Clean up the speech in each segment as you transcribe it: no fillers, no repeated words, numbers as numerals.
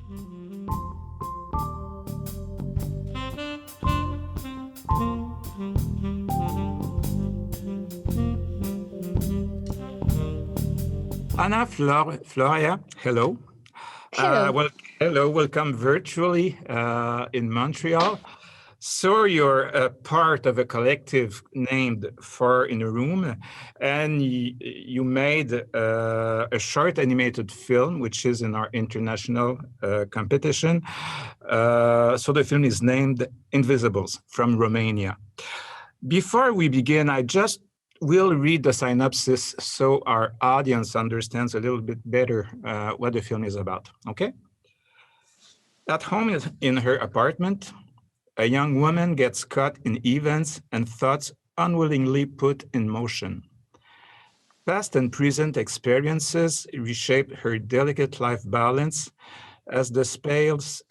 Anna Florea, hello. Hello. Hello, welcome virtually in Montreal. So you're a part of a collective named Four in a Room, and you made a short animated film, which is in our international competition. So the film is named Invisibles from Romania. Before we begin, I just will read the synopsis so our audience understands a little bit better what the film is about, okay? At home in her apartment, a young woman gets caught in events and thoughts unwillingly put in motion. Past and present experiences reshape her delicate life balance as the space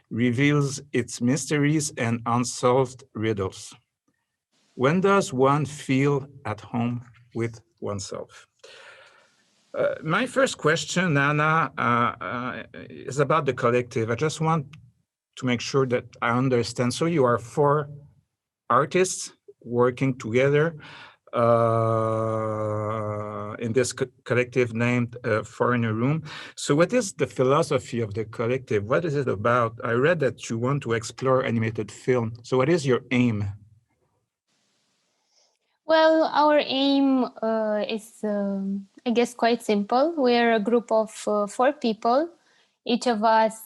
reveals its mysteries and unsolved riddles. When does one feel at home with oneself? My first question, Anna, is about the collective. I just want to make sure that I understand. So you are four artists working together in this collective named Four in a Room. So what is the philosophy of the collective? What is it about? I read that you want to explore animated film. So what is your aim? Well, our aim is, I guess, quite simple. We're a group of four people. Each of us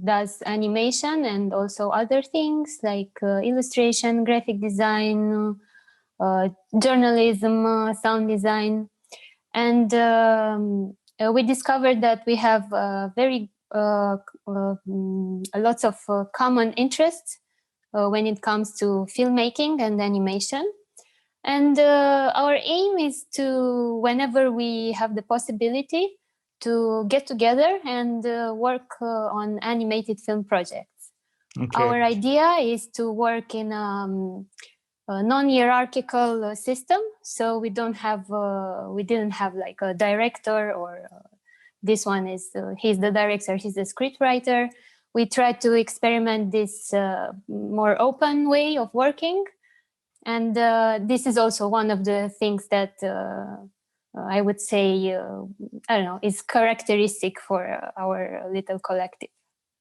does animation and also other things like illustration, graphic design, journalism, sound design. And we discovered that we have lots of common interests when it comes to filmmaking and animation. And our aim is to, whenever we have the possibility, to get together and work on animated film projects. Okay. Our idea is to work in a non-hierarchical system, so we didn't have like a director or this one is he's the director, he's the scriptwriter. We try to experiment this more open way of working, and this is also one of the things that I would say is characteristic for our little collective.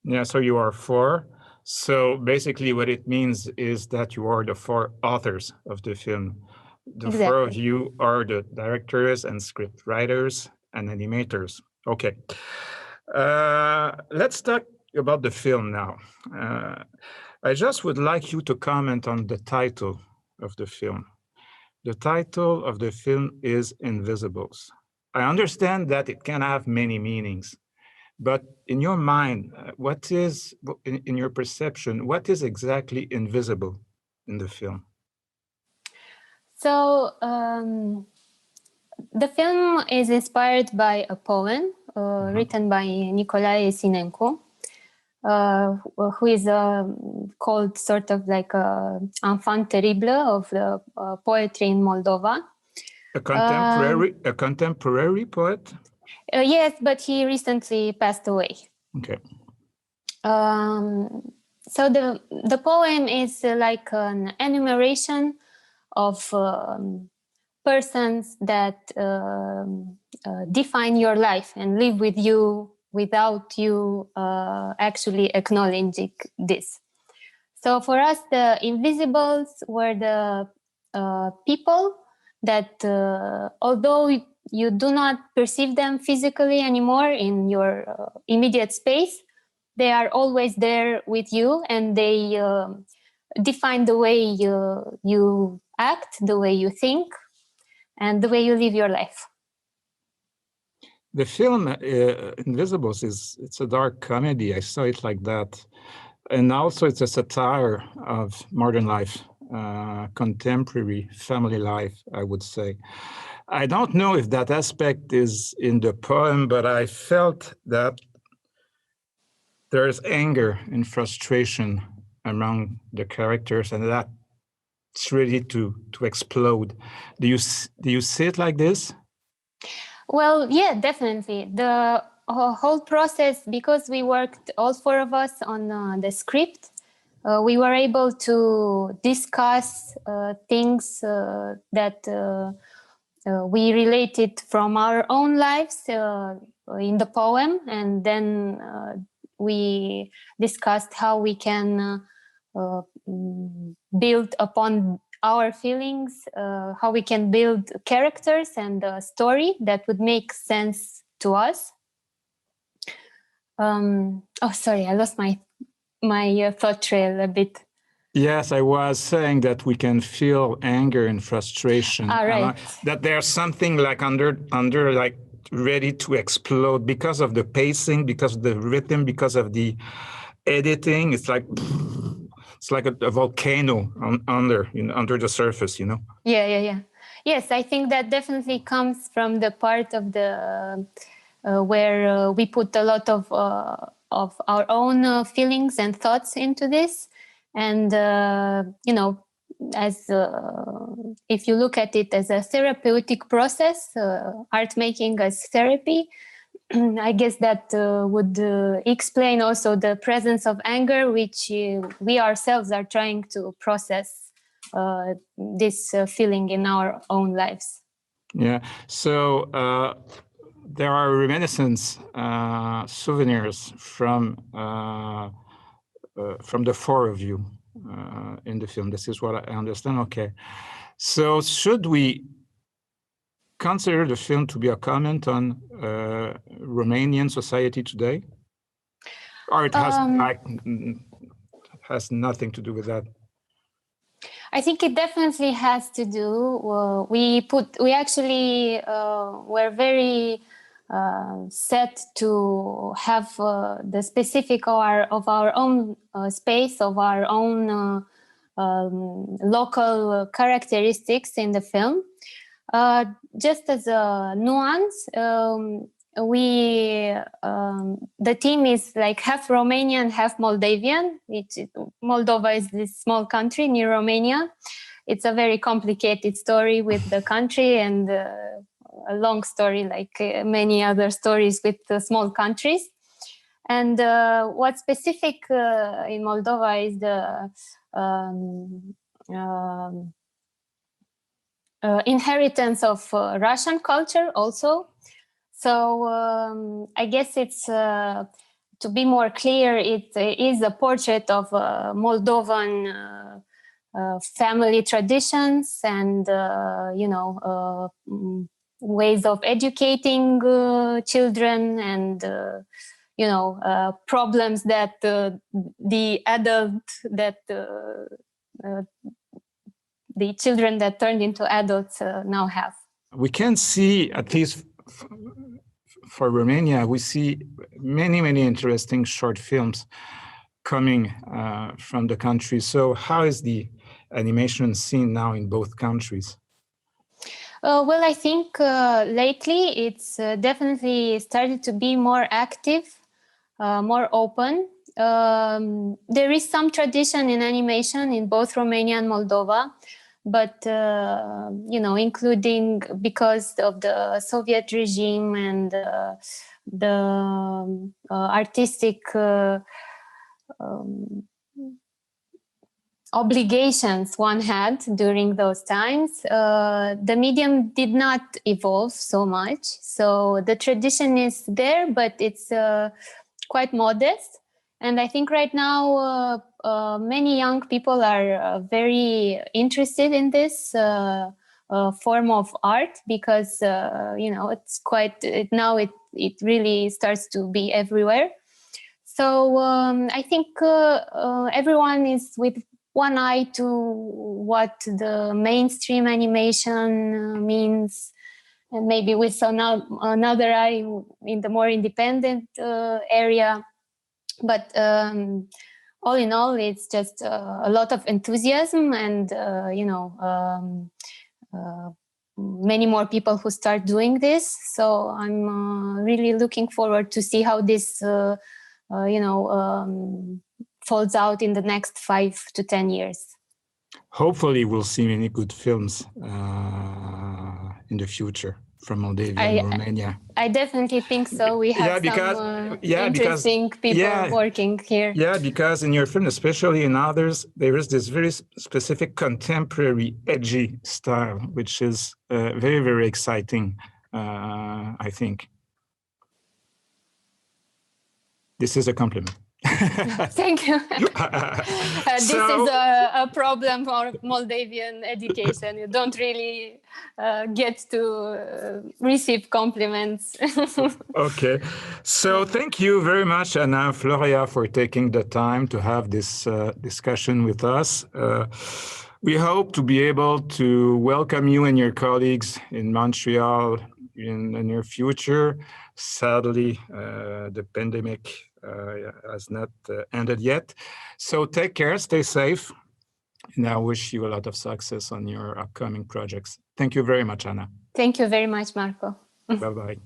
Yeah, so you are four. So basically what it means is that you are the four authors of the film. The exactly. Four of you are the directors and script writers and animators. Okay. Let's talk about the film now. I just would like you to comment on the title of the film. The title of the film is Invisibles. I understand that it can have many meanings. But in your mind, what is, in your perception, what is exactly invisible in the film? So the film is inspired by a poem written by Nicolae Sinencu, who is called sort of like an enfant terrible of the poetry in Moldova. A contemporary poet? Yes, but he recently passed away. Okay. So the poem is like an enumeration of persons that define your life and live with you without you actually acknowledging this. So for us, the invisibles were the people that, although you do not perceive them physically anymore in your immediate space, they are always there with you, and they define the way you act, the way you think, and the way you live your life. The film Invisibles it's a dark comedy. I saw it like that. And also it's a satire of modern life, contemporary family life, I would say. I don't know if that aspect is in the poem, but I felt that there is anger and frustration among the characters, and that's ready to explode. Do you see it like this? Well, yeah, definitely. The whole process, because we worked, all four of us, on the script, we were able to discuss things that we related from our own lives in the poem, and then we discussed how we can build upon our feelings, how we can build characters and a story that would make sense to us. Sorry, I lost my thought trail a bit. Yes, I was saying that we can feel anger and frustration. Right. That there's something like under like ready to explode because of the pacing, because of the rhythm, because of the editing. It's like a volcano under the surface, Yeah. Yes, I think that definitely comes from the part of the where we put a lot of our own feelings and thoughts into this. And, as if you look at it as a therapeutic process, art making as therapy, I guess that would explain also the presence of anger, which we ourselves are trying to process this feeling in our own lives. Yeah. So there are reminiscence souvenirs from the four of you in the film. This is what I understand. Okay. So should we consider the film to be a comment on Romanian society today? Or it has nothing to do with that? I think it definitely has to do. We actually were very set to have the specific of our own space, of our own local characteristics in the film. Just as a nuance, the team is like half Romanian, half Moldavian. Moldova is this small country near Romania. It's a very complicated story with the country, and a long story like many other stories with small countries. And what's specific in Moldova is the inheritance of Russian culture also. So I guess it's, to be more clear, it is a portrait of Moldovan family traditions and, ways of educating children and, problems that the children that turned into adults now have. We can see, at least for Romania, we see many, many interesting short films coming from the country. So how is the animation scene now in both countries? Well, I think lately it's definitely started to be more active, more open. There is some tradition in animation in both Romania and Moldova, but, including because of the Soviet regime and the artistic obligations one had during those times, the medium did not evolve so much. So the tradition is there, but it's quite modest. And I think right now many young people are very interested in this form of art because, it's now it really starts to be everywhere. So I think everyone is with one eye to what the mainstream animation means, and maybe with another eye in the more independent area. But all in all, it's just a lot of enthusiasm and, many more people who start doing this. So I'm really looking forward to see how this, folds out in the next 5 to 10 years. Hopefully we'll see many good films in the future. from Moldavia and Romania. I definitely think so. We have some interesting people working here. Yeah, because in your film, especially in others, there is this very specific contemporary edgy style, which is very, very exciting, I think. This is a compliment. Thank you. This is a problem for Moldavian education. You don't really get to receive compliments. Okay. So thank you very much, Anna Florea, for taking the time to have this discussion with us. We hope to be able to welcome you and your colleagues in Montreal in the near future. Sadly, the pandemic has not ended yet. So take care, stay safe, and I wish you a lot of success on your upcoming projects. Thank you very much, Anna. Thank you very much, Marco. Bye-bye.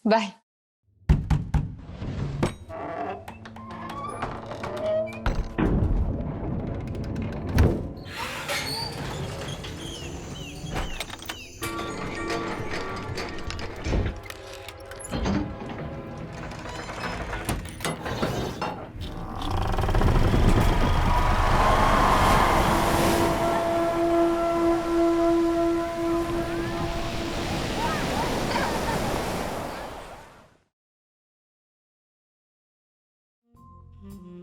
Bye. Mm-hmm.